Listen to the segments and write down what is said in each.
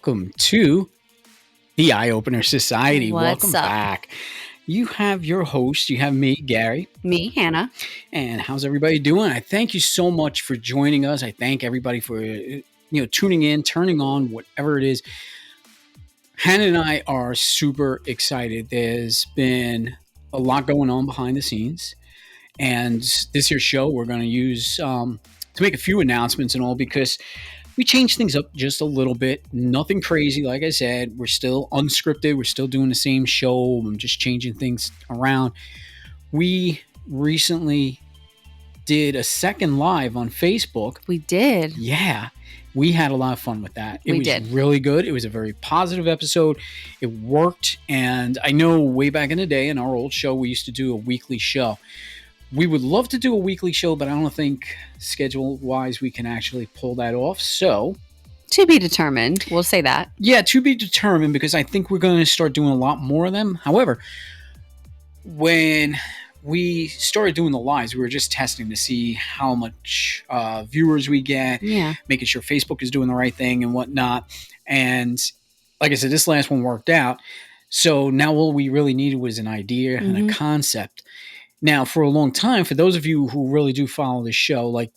welcome to the Eye Opener Society. What's welcome up? back. You have your host, you have me, Gary. Me, Hannah. And how's everybody doing? I thank you so much for joining us. I thank everybody for tuning in, turning on, whatever it is. Hannah and I are super excited. There's been a lot going on behind the scenes. And this year's show, we're going to use to make a few announcements and all because we changed things up just a little bit. Nothing crazy. Like I said, we're still unscripted. We're still doing the same show. I'm just changing things around. We recently did a second live on Facebook. We did. Yeah. We had a lot of fun with that. It We was did. really good. It was a very positive episode. It worked. And I know way back in the day in our old show, we used to do a weekly show. We would love to do a weekly show, but I don't think schedule-wise we can actually pull that off. So, To be determined. We'll say that. yeah, to be determined because I think we're going to start doing a lot more of them. However, when we started doing the lives, we were just testing to see how much viewers we get, Yeah. making sure Facebook is doing the right thing and whatnot. And like I said, this last one worked out. So now all we really needed was an idea and a concept. Now, for a long time, for those of you who really do follow the show, like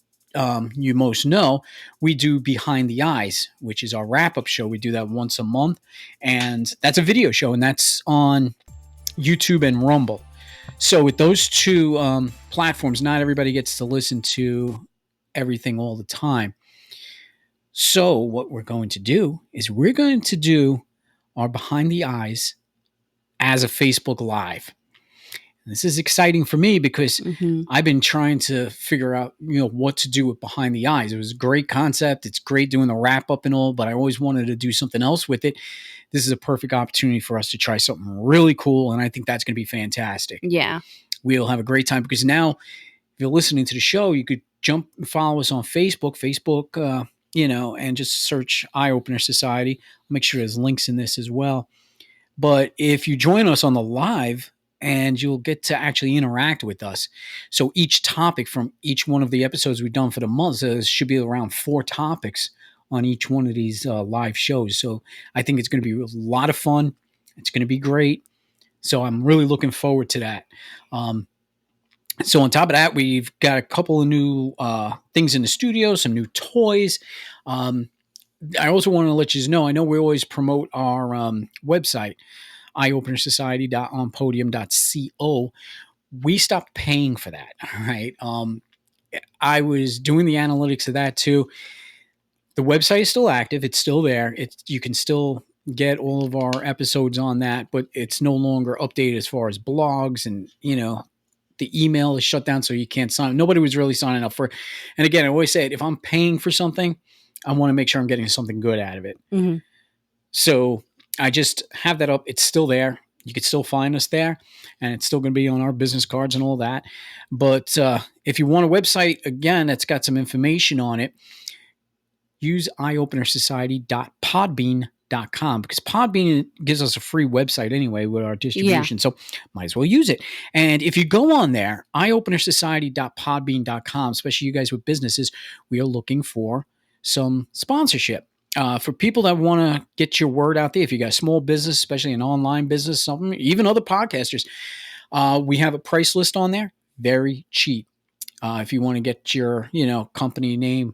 you most know, we do Behind the Eyes, which is our wrap-up show. We do that once a month, and that's a video show, and that's on YouTube and Rumble. So with those two platforms, not everybody gets to listen to everything all the time. So what we're going to do is we're going to do our Behind the Eyes as a Facebook Live. This is exciting for me because I've been trying to figure out, what to do with Behind the Eyes. It was a great concept. It's great doing the wrap up and all, but I always wanted to do something else with it. This is a perfect opportunity for us to try something really cool, and I think that's going to be fantastic. Yeah. We'll have a great time because now, if you're listening to the show, you could jump and follow us on Facebook, and just search Eye Opener Society. I'll make sure there's links in this as well. But if you join us on the live, and you'll get to actually interact with us. So each topic from each one of the episodes we've done for the month, there should be around 4 topics on each one of these live shows. So I think it's going to be a lot of fun. It's going to be great. So I'm really looking forward to that. So on top of that, we've got a couple of new things in the studio, some new toys. I also want to let you know, I know we always promote our website, eyeopenersociety.onpodium.co. We stopped paying for that. All right. I was doing the analytics of that too. The website is still active. It's still there. You can still get all of our episodes on that, but it's no longer updated as far as blogs and, the email is shut down. So you can't sign. Nobody was really signing up for it. And again, I always say it, if I'm paying for something, I want to make sure I'm getting something good out of it. So I just have that up. It's still there. You can still find us there, and it's still going to be on our business cards and all that. But if you want a website, again, that's got some information on it, use eyeopenersociety.podbean.com because Podbean gives us a free website anyway with our distribution. So might as well use it. And if you go on there, eyeopenersociety.podbean.com, especially you guys with businesses, we are looking for some sponsorship. For people that want to get your word out there, if you got a small business, especially an online business, something, even other podcasters, we have a price list on there, very cheap. If you want to get your, company name,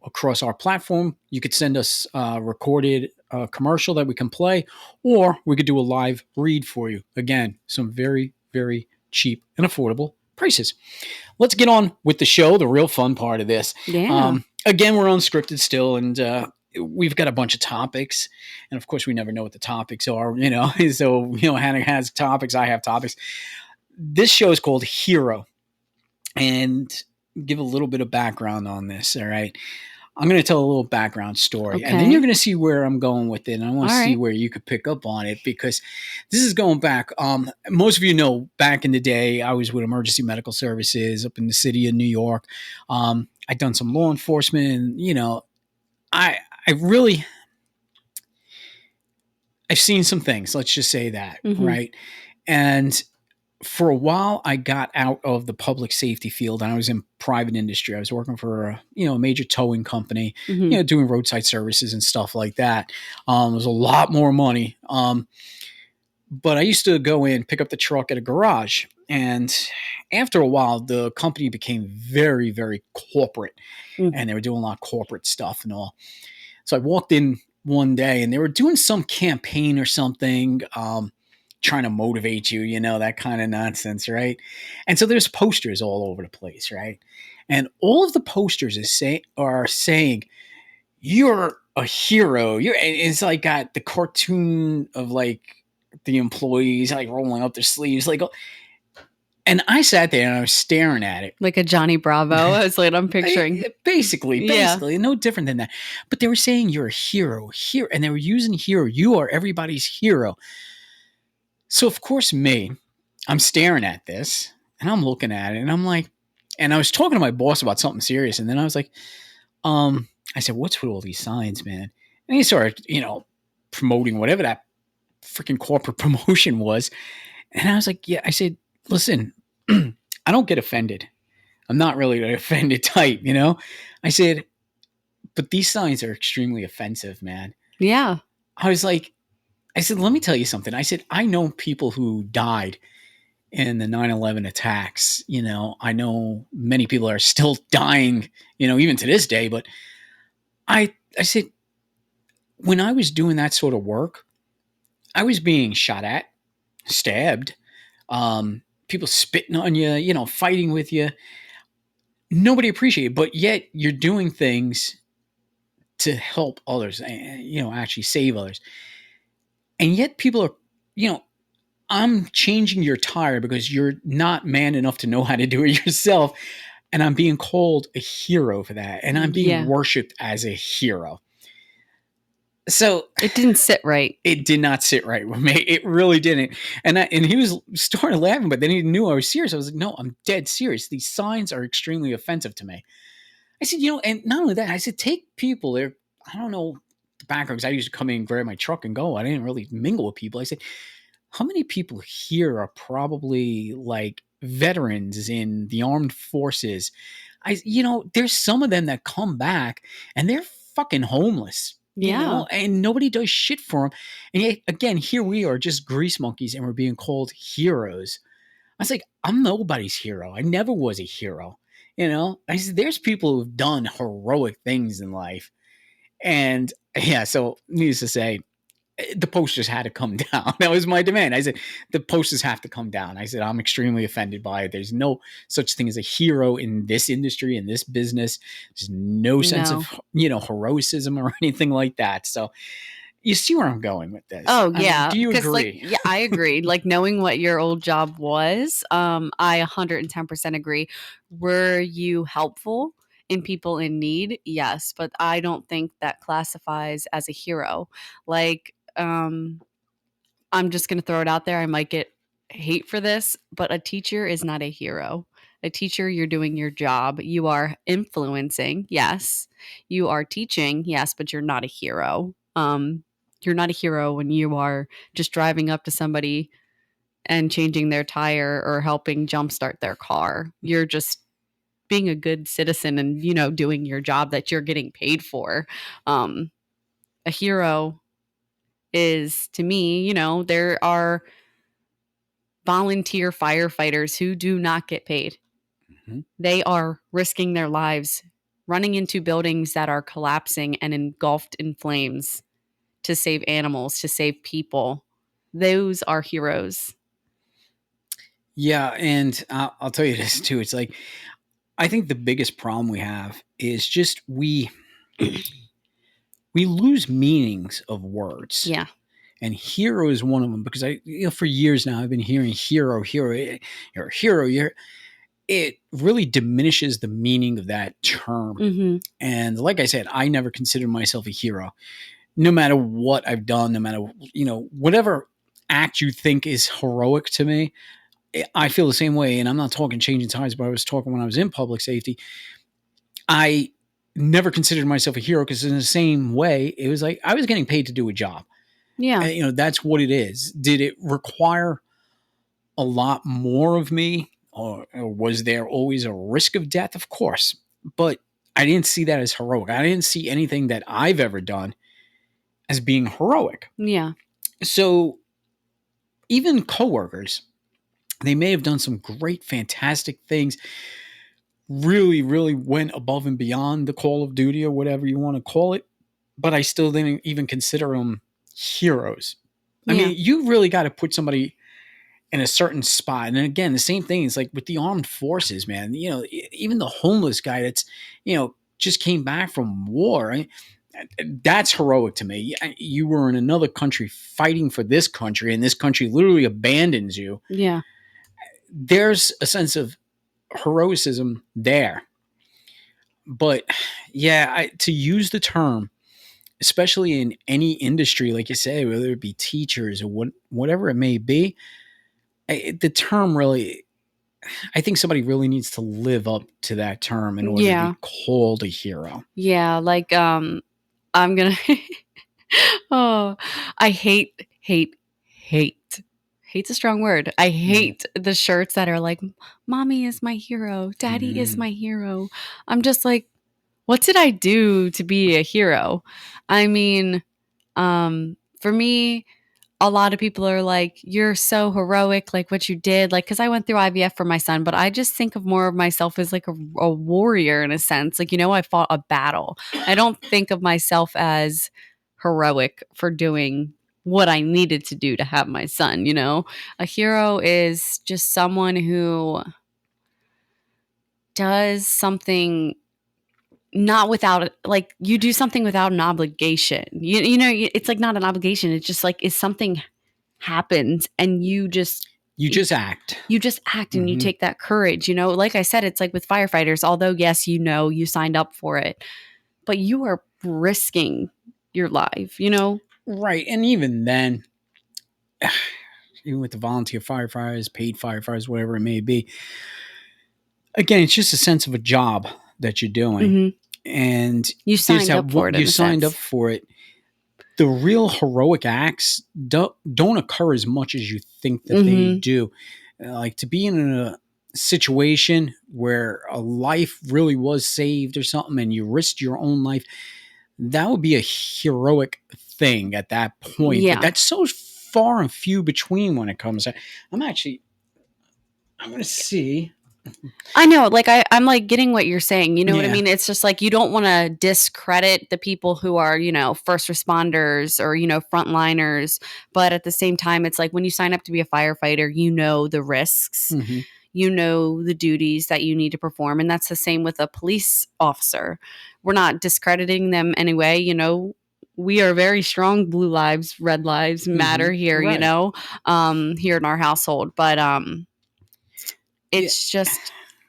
across our platform, you could send us a recorded commercial that we can play, or we could do a live read for you. Again, some very, very cheap and affordable prices. Let's get on with the show, the real fun part of this. Yeah. Again, we're unscripted still, and we've got a bunch of topics. And of course, we never know what the topics are, So, Hannah has topics, I have topics. This show is called Hero. And give a little bit of background on this, all right? I'm going to tell a little background story, and then you're going to see where I'm going with it, and I want to see where you could pick up on it because this is going back. Most of you know, back in the day, I was with Emergency Medical Services up in the city of New York. I'd done some law enforcement, and, I've seen some things, let's just say that, right? And for a while, I got out of the public safety field and I was in private industry. I was working for a major towing company, Mm-hmm. doing roadside services and stuff like that. It was a lot more money. But I used to go in, pick up the truck at a garage. And after a while, the company became very, very corporate and they were doing a lot of corporate stuff and all. So I walked in one day and they were doing some campaign or something, trying to motivate you, that kind of nonsense, right? And so there's posters all over the place, right? And all of the posters are saying, you're a hero. And it's like got the cartoon of like the employees like rolling up their sleeves, like, and I sat there and I was staring at it. Like a Johnny Bravo. It's like I'm picturing. Basically, no different than that. But they were saying you're a hero, and they were using hero. You are everybody's hero. So of course, I'm staring at this and I'm looking at it and I'm like, and I was talking to my boss about something serious, and then I was like, I said, "What's with all these signs, man?" And he started, promoting whatever that freaking corporate promotion was, and I was like, "Yeah," I said, "Listen, I don't get offended. I'm not really an offended type, I said, but these signs are extremely offensive, man. Yeah. I said, let me tell you something. I said, I know people who died in the 9/11 attacks. I know many people are still dying, even to this day. But I said, when I was doing that sort of work, I was being shot at, stabbed, people spitting on you, fighting with you. Nobody appreciated it, but yet you're doing things to help others, actually save others. And yet people are, I'm changing your tire because you're not man enough to know how to do it yourself. And I'm being called a hero for that. And I'm being worshipped as a hero. So it didn't sit right. It did not sit right with me. It really didn't. And he was starting laughing, but then he knew I was serious. I was like, no, I'm dead serious. These signs are extremely offensive to me. I said, and not only that, I said, take people there. I don't know the background, because I used to come in and grab my truck and go. I didn't really mingle with people. I said, how many people here are probably like veterans in the armed forces? There's some of them that come back and they're fucking homeless. And nobody does shit for them. And yet, again, here we are just grease monkeys and we're being called heroes. I was like, I'm nobody's hero. I never was a hero. I said, there's people who've done heroic things in life. And yeah, so needless to say, the posters had to come down. That was my demand. I said, the posters have to come down. I said, I'm extremely offended by it. There's no such thing as a hero in this industry, in this business. There's no sense of, heroism or anything like that. So you see where I'm going with this. Oh, yeah. Do you agree? Yeah, I agree. Like knowing what your old job was, I 110% agree. Were you helpful in people in need? Yes, but I don't think that classifies as a hero. Like, I'm just going to throw it out there. I might get hate for this, but a teacher is not a hero. A teacher, you're doing your job. You are influencing, yes. You are teaching, yes, but you're not a hero. You're not a hero when you are just driving up to somebody and changing their tire or helping jumpstart their car. You're just being a good citizen and, doing your job that you're getting paid for. A hero is, to me, there are volunteer firefighters who do not get paid. Mm-hmm. They are risking their lives, running into buildings that are collapsing and engulfed in flames to save animals, to save people. Those are heroes. Yeah, and I'll tell you this too. It's like, I think the biggest problem we have is just we lose meanings of words. Yeah. And hero is one of them, because for years now, I've been hearing hero, you're a hero, it really diminishes the meaning of that term. Mm-hmm. And like I said, I never considered myself a hero, no matter what I've done, no matter, whatever act you think is heroic to me, I feel the same way. And I'm not talking changing times, but I was talking when I was in public safety. I never considered myself a hero, because in the same way, it was like I was getting paid to do a job. Yeah. And, that's what it is. Did it require a lot more of me? Or was there always a risk of death? Of course. But I didn't see that as heroic. I didn't see anything that I've ever done as being heroic. Yeah. So even coworkers, they may have done some great, fantastic things, really, really went above and beyond the call of duty or whatever you want to call it. But I still didn't even consider them heroes. I Yeah. mean, you really got to put somebody in a certain spot. And again, the same thing is like with the armed forces, man. Even the homeless guy that's, just came back from war. That's heroic to me. You were in another country fighting for this country, and this country literally abandons you. Yeah. There's a sense of heroism there. But yeah, to use the term, especially in any industry, like you say, whether it be teachers or whatever it may be, the term really, I think somebody really needs to live up to that term in order to Yeah. be called a hero. Yeah. Like, I'm gonna oh, I hate. Hate's a strong word. I hate the shirts that are like, "Mommy is my hero. Daddy is my hero." I'm just like, what did I do to be a hero? I mean, for me, a lot of people are like, "You're so heroic, like what you did." Like, because I went through IVF for my son, but I just think of more of myself as like a warrior in a sense. Like, I fought a battle. I don't think of myself as heroic for doing what I needed to do to have my son. A hero is just someone who does something not without, like, you do something without an obligation. It's like not an obligation. It's just like, if something happens and you just act. You just act and you take that courage. Like I said, it's like with firefighters, although yes, you signed up for it, but you are risking your life, Right. And even then, even with the volunteer firefighters, paid firefighters, whatever it may be, again, it's just a sense of a job that you're doing. Mm-hmm. And you signed up for it. You signed up for it. The real heroic acts don't occur as much as you think that they do. Like to be in a situation where a life really was saved or something and you risked your own life, that would be a heroic thing at that point. Yeah. But that's so far and few between when it comes. I'm going to see. I know, like I'm like getting what you're saying. You know what I mean? It's just like you don't want to discredit the people who are, first responders or, frontliners. But at the same time, it's like when you sign up to be a firefighter, the risks, the duties that you need to perform. And that's the same with a police officer. We're not discrediting them anyway. We are very strong. Blue lives, red lives matter here, right. Here in our household. But it's just,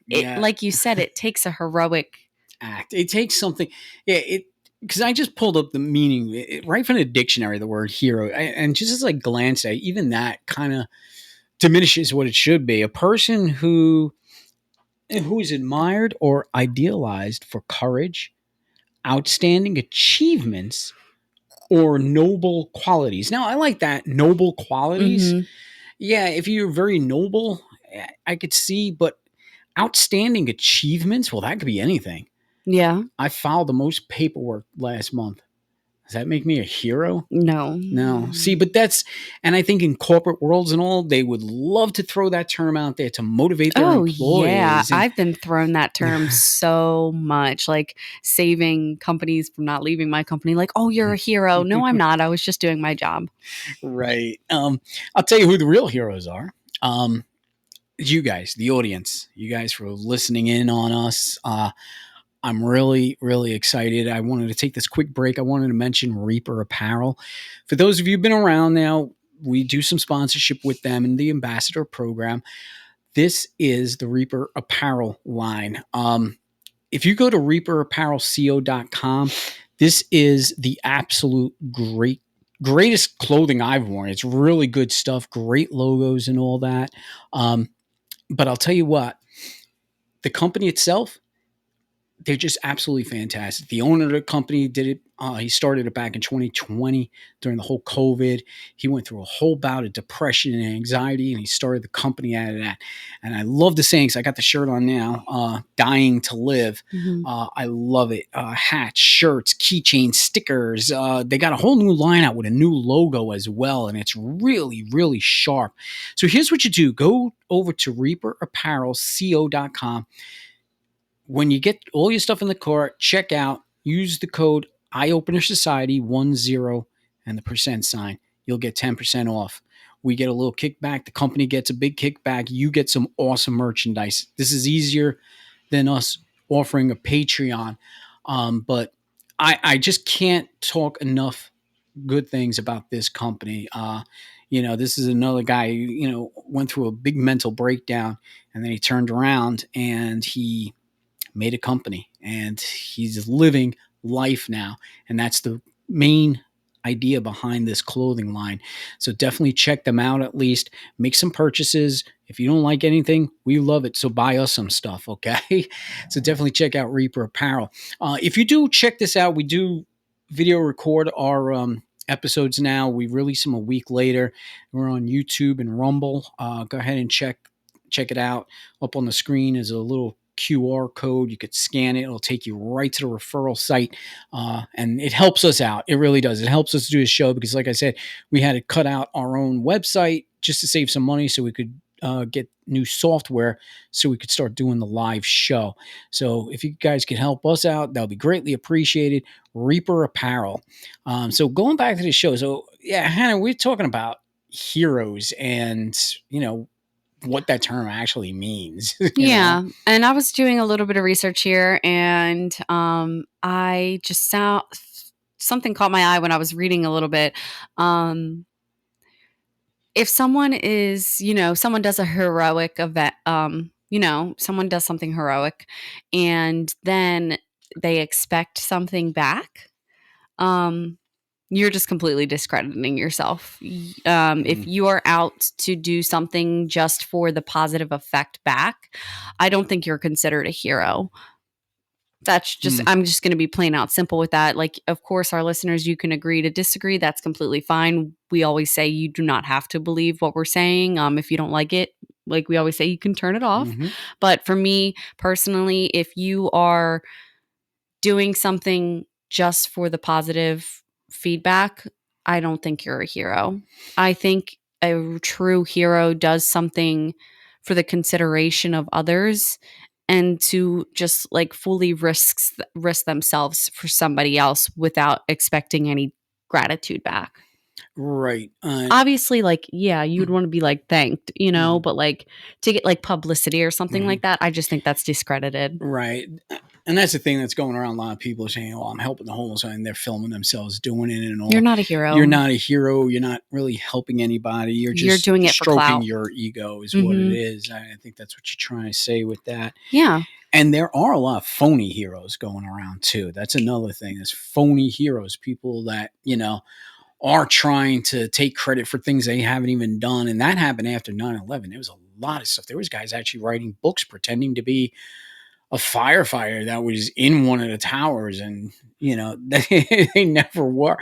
like you said, it takes a heroic act. It takes something. Yeah, because I just pulled up the meaning right from the dictionary, the word hero, and just as I glanced at it, even that kind of diminishes what it should be. A person who is admired or idealized for courage, outstanding achievements, or noble qualities. Now, I like that, noble qualities. Yeah, if you're very noble, I could see, but outstanding achievements, well, that could be anything. Yeah. I filed the most paperwork last month. Does that make me a hero? No. See, but and I think in corporate worlds and all, they would love to throw that term out there to motivate their employees. Yeah. I've been thrown that term so much, like saving companies from not leaving my company. Like, oh, you're a hero. No, I'm not. I was just doing my job. Right. I'll tell you who the real heroes are. You guys, the audience, you guys for listening in on us. I'm really, really excited. I wanted to take this quick break. I wanted to mention Reaper Apparel. For those of you who've been around now, we do some sponsorship with them in the ambassador program. This is the Reaper Apparel line. If you go to reaperapparelco.com, this is the absolute greatest clothing I've worn. It's really good stuff, great logos and all that. But I'll tell you what, the company itself, they're just absolutely fantastic. The owner of the company did it. He started it back in 2020 during the whole COVID. He went through a whole bout of depression and anxiety, and he started the company out of that. And I love the saying, 'cause I got the shirt on now, dying to live. I love it. Hats, shirts, keychains, stickers. They got a whole new line out with a new logo as well, and it's really, really sharp. So here's what you do. Go over to reaperapparelco.com. When you get all your stuff in the cart, check out, use the code Eyeopener Society 10 and the percent sign. You'll get 10% off. We get a little kickback. The company gets a big kickback. You get some awesome merchandise. This is easier than us offering a Patreon. But I just can't talk enough good things about this company. This is another guy who, went through a big mental breakdown, and then he turned around and he made a company, and he's living life now. And that's the main idea behind this clothing line. So definitely check them out, at least make some purchases. If you don't like anything, we love it. So buy us some stuff. Okay. So definitely check out Reaper Apparel. If you do check this out, we do video record our, episodes now. We release them a week later. We're on YouTube and Rumble. Go ahead and check it out. Up on the screen is a little QR code. You could scan it. It'll take you right to the referral site. And it helps us out. It really does. It helps us do a show because, like I said, we had to cut out our own website just to save some money so we could get new software so we could start doing the live show. So if you guys could help us out, that'll be greatly appreciated. Reaper Apparel. So going back to the show. So yeah, Hannah, we're talking about heroes and, what that term actually means. Yeah. And I was doing a little bit of research here, and I just something caught my eye when I was reading a little bit. If someone is, someone does a heroic event, someone does something heroic and then they expect something back, you're just completely discrediting yourself. If you are out to do something just for the positive effect back, I don't think you're considered a hero. That's just, I'm just going to be plain out simple with that. Like, of course, our listeners, you can agree to disagree. That's completely fine. We always say you do not have to believe what we're saying. If you don't like it, like we always say, you can turn it off. But for me personally, if you are doing something just for the positive feedback, I don't think you're a hero. I think a true hero does something for the consideration of others and to just like fully risk themselves for somebody else without expecting any gratitude back. Right. Obviously, like, yeah, you'd want to be like thanked, but like to get like publicity or something like that, I just think that's discredited. Right. And that's the thing that's going around. A lot of people are saying, "Oh, I'm helping the homeless," and they're filming themselves doing it and all. You're not a hero. You're not a hero. You're not really helping anybody. You're just doing it for stroking clout. your ego is what it is. I think that's what you're trying to say with that. Yeah. And there are a lot of phony heroes going around too. That's another thing. There's phony heroes, people that, are trying to take credit for things they haven't even done. And that happened after 9/11. There was a lot of stuff. There was guys actually writing books pretending to be a firefighter that was in one of the towers, and they never were.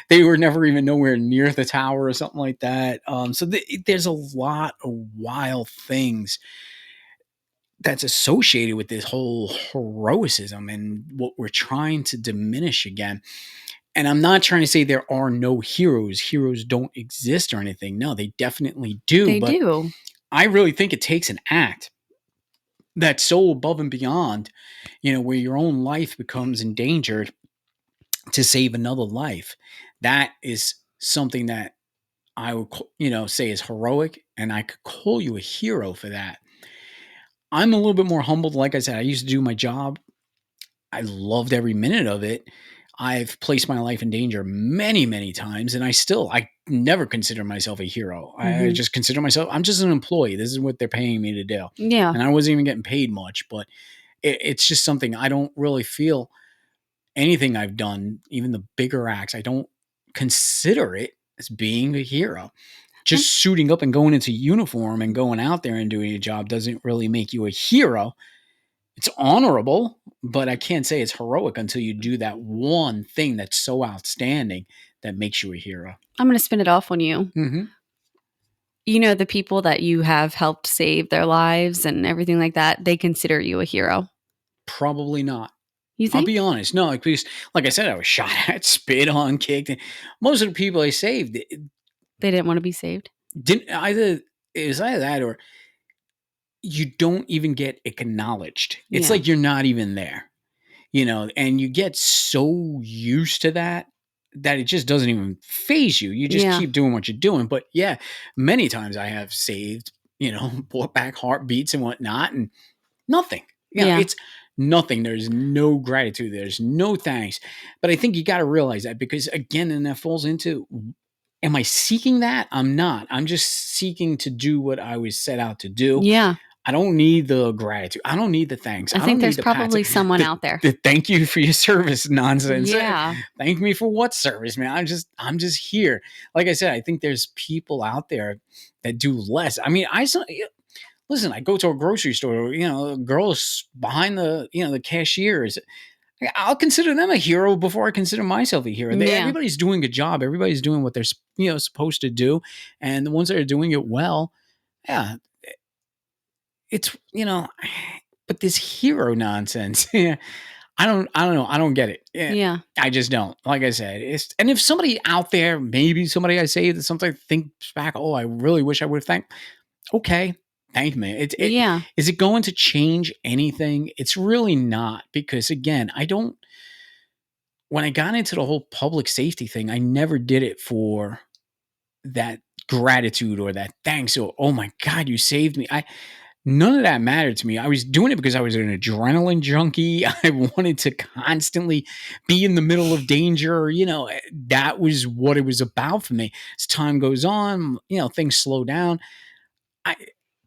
They were never even nowhere near the tower or something like that. So there's a lot of wild things that's associated with this whole heroism and what we're trying to diminish again. And I'm not trying to say there are no heroes. Heroes don't exist or anything. No, they definitely do. They do. I really think it takes an act that's so above and beyond, where your own life becomes endangered to save another life. That is something that I would, say is heroic, and I could call you a hero for that. I'm a little bit more humbled. Like I said, I used to do my job. I loved every minute of it. I've placed my life in danger many, many times, and I never consider myself a hero. I just consider myself, I'm just an employee. This is what they're paying me to do. Yeah. And I wasn't even getting paid much, but it's just something I don't really feel anything I've done, even the bigger acts, I don't consider it as being a hero. Just suiting up and going into uniform and going out there and doing a job doesn't really make you a hero. It's honorable, but I can't say it's heroic until you do that one thing that's so outstanding that makes you a hero. I'm going to spin it off on you. Mm-hmm. You know, the people that you have helped save their lives and everything like that, they consider you a hero. Probably not. You I'll think? be honest. No, because like I said, I was shot at, spit on, kicked. Most of the people I saved They didn't want to be saved? didn't either. It was either that or you don't even get acknowledged. It's Yeah. like you're not even there, and you get so used to that it just doesn't even phase you. You just Yeah. keep doing what you're doing. But yeah, many times I have saved, brought back heartbeats and whatnot, and nothing. Yeah. It's nothing. There's no gratitude. There's no thanks. But I think you got to realize that because again, and that falls into, am I seeking that? I'm not. I'm just seeking to do what I was set out to do. Yeah. I don't need the gratitude. I don't need the thanks. I don't think need there's the probably pats. someone out there. The thank you for your service nonsense. Yeah. Thank me for what service, man? I'm just here. Like I said, I think there's people out there that do less. I mean, listen, I go to a grocery store, girls behind the cashiers. I'll consider them a hero before I consider myself a hero. Yeah. Everybody's doing a job. Everybody's doing what they're supposed to do, and the ones that are doing it well, yeah, it's but this hero nonsense. I don't know. I don't get it. Yeah. I just don't. Like I said, and if somebody out there, maybe somebody I say that something thinks back, oh, I really wish I would have thanked. Okay, thank me. Yeah. Is it going to change anything? It's really not, because again, when I got into the whole public safety thing, I never did it for that gratitude or that thanks or, oh my God, you saved me. None of that mattered to me. I was doing it because I was an adrenaline junkie. I wanted to constantly be in the middle of danger. That was what it was about for me. As time goes on, things slow down.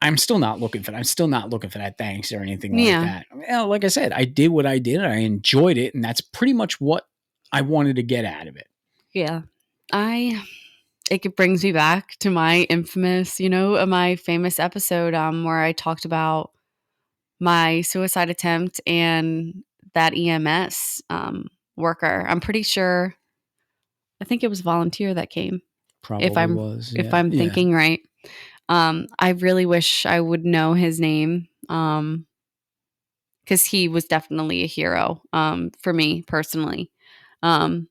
I'm still not looking for that. I'm still not looking for that thanks or anything like that. Like I said, I did what I did. I enjoyed it. And that's pretty much what I wanted to get out of it. Yeah. It brings me back to my infamous, my famous episode where I talked about my suicide attempt and that EMS worker. I'm pretty sure, I think it was volunteer that came. Probably was. If I'm thinking right. I really wish I would know his name because he was definitely a hero for me personally. I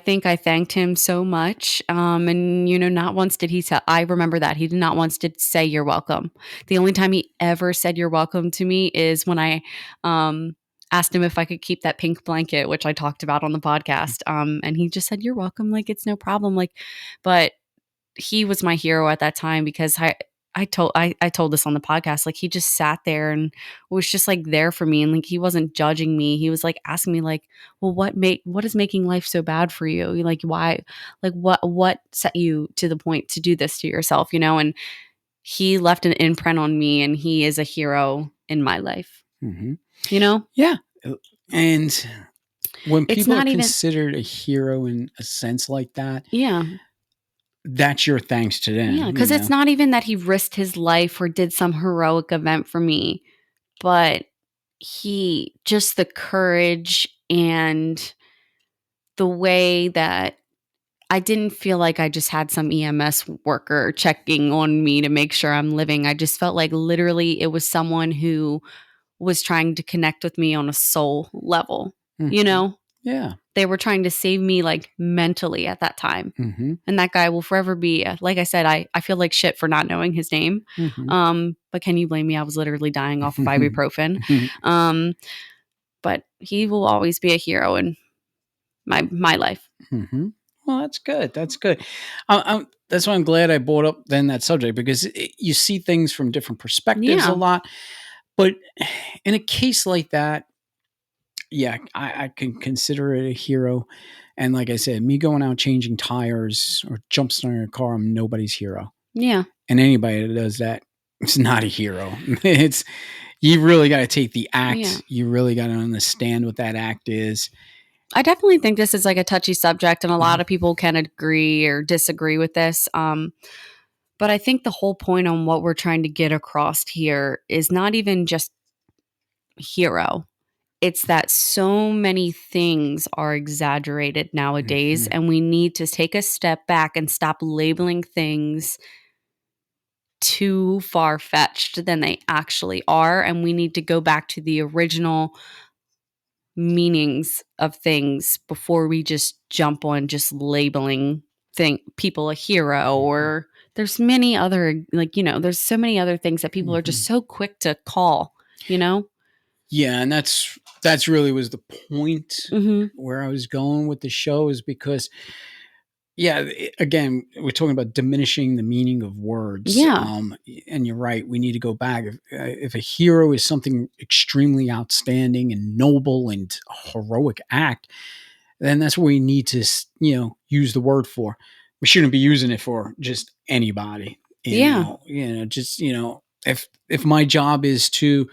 think I thanked him so much. And, not once did he say, I remember that he did not once did say you're welcome. The only time he ever said you're welcome to me is when I asked him if I could keep that pink blanket, which I talked about on the podcast. And he just said, you're welcome. Like, it's no problem. But he was my hero at that time because I told this on the podcast, like he just sat there and was just like there for me. And like, he wasn't judging me. He was like asking me like, well, what is making life so bad for you? Like, why, like what set you to the point to do this to yourself, and he left an imprint on me and he is a hero in my life, Yeah. And when It's people are not even considered a hero in a sense like that, yeah. that's your thanks to them. Yeah, because it's not even that he risked his life or did some heroic event for me, but he just the courage and the way that I didn't feel like I just had some EMS worker checking on me to make sure I'm living. I just felt like literally it was someone who was trying to connect with me on a soul level, Yeah. They were trying to save me like mentally at that time. Mm-hmm. And that guy will forever be, like I said, I feel like shit for not knowing his name. But can you blame me? I was literally dying off of ibuprofen. But he will always be a hero in my life. Mm-hmm. Well, that's good. That's good. That's why I'm glad I brought up then that subject, because you see things from different perspectives a lot. But in a case like that, yeah, I can consider it a hero. And like I said, me going out changing tires or jump starting a car, I'm nobody's hero. Yeah. And anybody that does that, it's not a hero. You really got to take the act. Yeah. You really got to understand what that act is. I definitely think this is like a touchy subject, and a lot of people can agree or disagree with this. But I think the whole point on what we're trying to get across here is not even just hero. It's that so many things are exaggerated nowadays, and we need to take a step back and stop labeling things too far-fetched than they actually are, and we need to go back to the original meanings of things before we just jump on just labeling people a hero. Or there's many other, like, there's so many other things that people are just so quick to call, Yeah, and that's really was the point where I was going with the show, is because again, we're talking about diminishing the meaning of words. Yeah. And you're right. We need to go back. If a hero is something extremely outstanding and noble and a heroic act, then that's what we need to, use the word for. We shouldn't be using it for just anybody. Just, if my job is to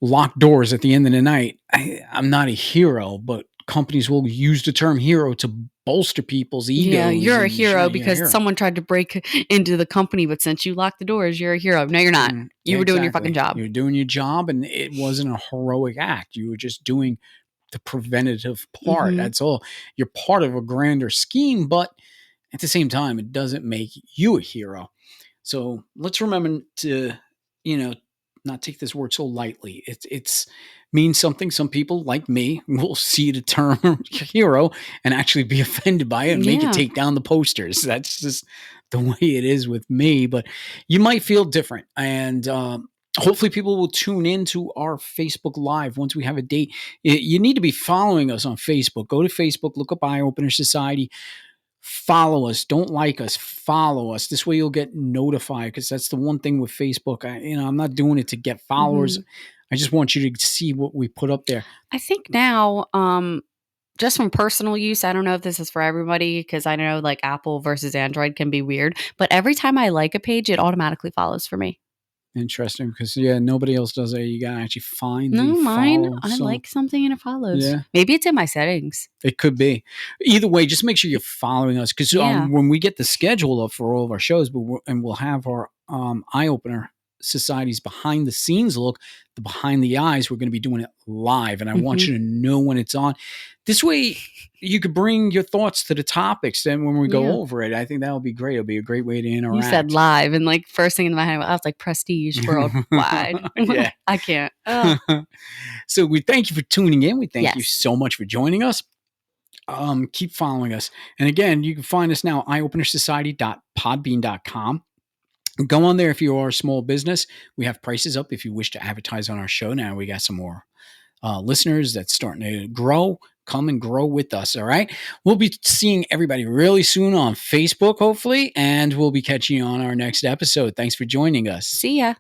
lock doors at the end of the night, I'm not a hero, but companies will use the term hero to bolster people's egos. Yeah, you're a hero because someone tried to break into the company, but since you locked the doors, you're a hero. No, you're not. You were doing your fucking job. You're doing your job, and it wasn't a heroic act. You were just doing the preventative part. That's all. You're part of a grander scheme, but at the same time, it doesn't make you a hero. So let's remember to, not take this word so lightly. It's means something. Some people, like me, will see the term hero and actually be offended by it and make it take down the posters. That's just the way it is with me. But you might feel different, and hopefully people will tune into our Facebook Live once we have a date. You need to be following us on Facebook. Go to Facebook, look up Eye Opener Society. Follow us. Don't like us. Follow us. This way you'll get notified, because that's the one thing with Facebook. I'm not doing it to get followers. I just want you to see what we put up there. I think now, just from personal use, I don't know if this is for everybody, because I know like Apple versus Android can be weird, but every time I like a page, it automatically follows for me. Interesting, because nobody else does it. You gotta actually find mine. I like something and it follows. Yeah, maybe it's in my settings. It could be. Either way, just make sure you're following us, because when we get the schedule up for all of our shows, and we'll have our Eye Opener Society's behind the scenes look, the behind the eyes. We're going to be doing it live, and I want you to know when it's on. This way, you could bring your thoughts to the topics. Then when we go over it, I think that'll be great. It'll be a great way to interact. You said live, and like first thing in my head, I was like prestige worldwide. Yeah, I can't. So we thank you for tuning in. We thank you so much for joining us. Keep following us, and again, you can find us now eyeopenersociety.podbean.com. Go on there if you are a small business. We have prices up if you wish to advertise on our show. Now we got some more listeners that's starting to grow. Come and grow with us, all right? We'll be seeing everybody really soon on Facebook, hopefully, and we'll be catching you on our next episode. Thanks for joining us. See ya.